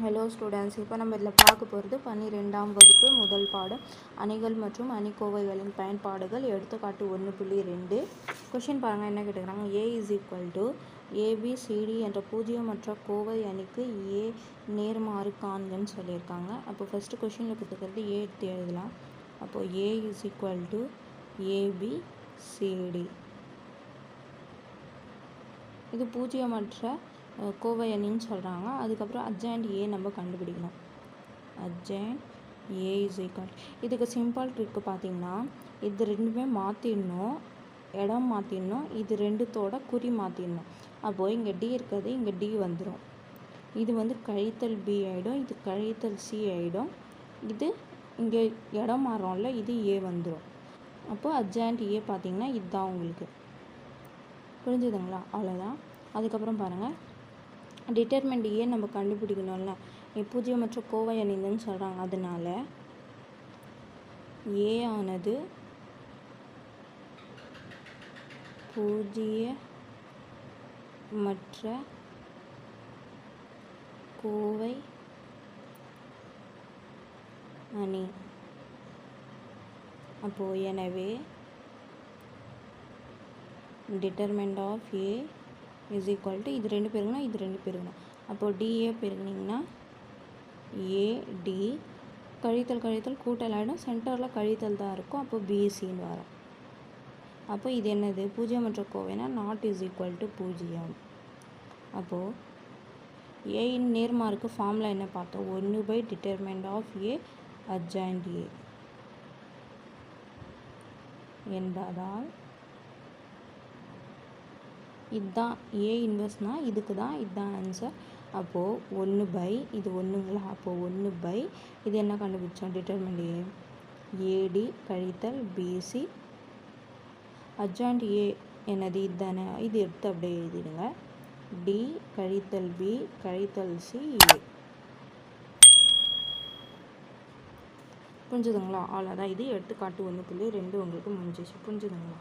Hello students, இப்போ நம்ம இதில் பார்க்க போகிறது 12ஆம் வகுப்பு முதல் பாடம் அணிகள் மற்றும் அணிக்கோவைகளின் பயன்பாடுகள். எடுத்துக்காட்டு 1.2. கொஷின் பாருங்கள், என்ன கேட்டுக்கிறாங்க. ஏ இஸ் ஈக்குவல் டு ஏபிசிடி என்ற பூஜ்ஜியமற்ற கோவை அணிக்கு ஏ நேர்மாறு காண்கன்னு சொல்லியிருக்காங்க. அப்போ ஃபஸ்ட்டு கொஷினில் கொடுத்துக்கிறது ஏ எடுத்து எழுதலாம். அப்போது ஏ இஸ் ஈக்குவல் டு ஏபிசிடி. இது பூஜ்ஜியமற்ற கோவை அணின்னு சொல்கிறாங்க. அதுக்கப்புறம் அட்ஜாயிண்ட் ஏ நம்ம கண்டுபிடிக்கணும். அட்ஜாயிண்ட் ஏ இஸ் ஈக்குவல், இதுக்கு சிம்பிள் ட்ரிக்கு பார்த்தீங்கன்னா, இது ரெண்டுமே மாற்றிடணும், இடம் மாற்றிடணும், இது ரெண்டுத்தோட குறி மாற்றிடணும். அப்போது இங்கே டி இருக்கிறது, இங்கே டி வந்துடும். இது வந்து கழித்தல் பி ஆகிடும், இது கழித்தல் சி ஆகிடும். இது இங்கே இடம் மாறோம்ல, இது ஏ வந்துடும். அப்போது அட்ஜாயிண்ட் ஏ பார்த்தீங்கன்னா இதுதான் உங்களுக்கு. புரிஞ்சுதுங்களா? அவ்வளோதான். அதுக்கப்புறம் பாருங்கள், டிட்டர்மெண்ட் ஏ நம்ம கண்டுபிடிக்கணும்ல, பூஜ்ஜியமற்ற கோவை அணின்னு சொல்கிறாங்க. அதனால ஏ ஆனது பூஜ்ஜியமற்ற கோவை அணி. அப்போது எனவே determinant of A is equal to, இது ரெண்டு பேருக்குன்னா இது ரெண்டு பேருக்குன்னா, அப்போது டிஏ பெருக்குனிங்கன்னா ஏடி, கழித்தல் கழித்தல் கூட்டல் ஆகிடும், சென்டரில் கழித்தல் தான் இருக்கும். அப்போது பிசின்னு வரும். அப்போ இது என்னது, பூஜ்ஜியமற்ற கோவைனா நாட் இஸ் ஈக்குவல் டு பூஜ்ஜியம். அப்போது ஏயின் நேர்மாருக்கு ஃபார்முலா என்ன பார்த்தோம், 1 determinant of A adjoint A என்பதால் இதுதான் ஏ இன்வெர்ஸ்னால் இதுக்கு தான், இதுதான் ஆன்சர். அப்போது 1 இது ஒன்றுங்களா, அப்போது 1 இது என்ன கண்டுபிடிச்சோம், டிட்டர்மெண்ட் ஏ ஏடி கழித்தல் பிசி. அட்ஜாயிண்ட் ஏ என்னது, இதுதானே, இது எடுத்து அப்படியே எழுதிடுங்க. டி கழித்தல் பி கழித்தல் சி ஏ. புரிஞ்சுதுங்களா? அவ்வளோதான். இது எடுத்துக்காட்டு 1.2 உங்களுக்கு முடிஞ்சிச்சு. புரிஞ்சுதுங்களா?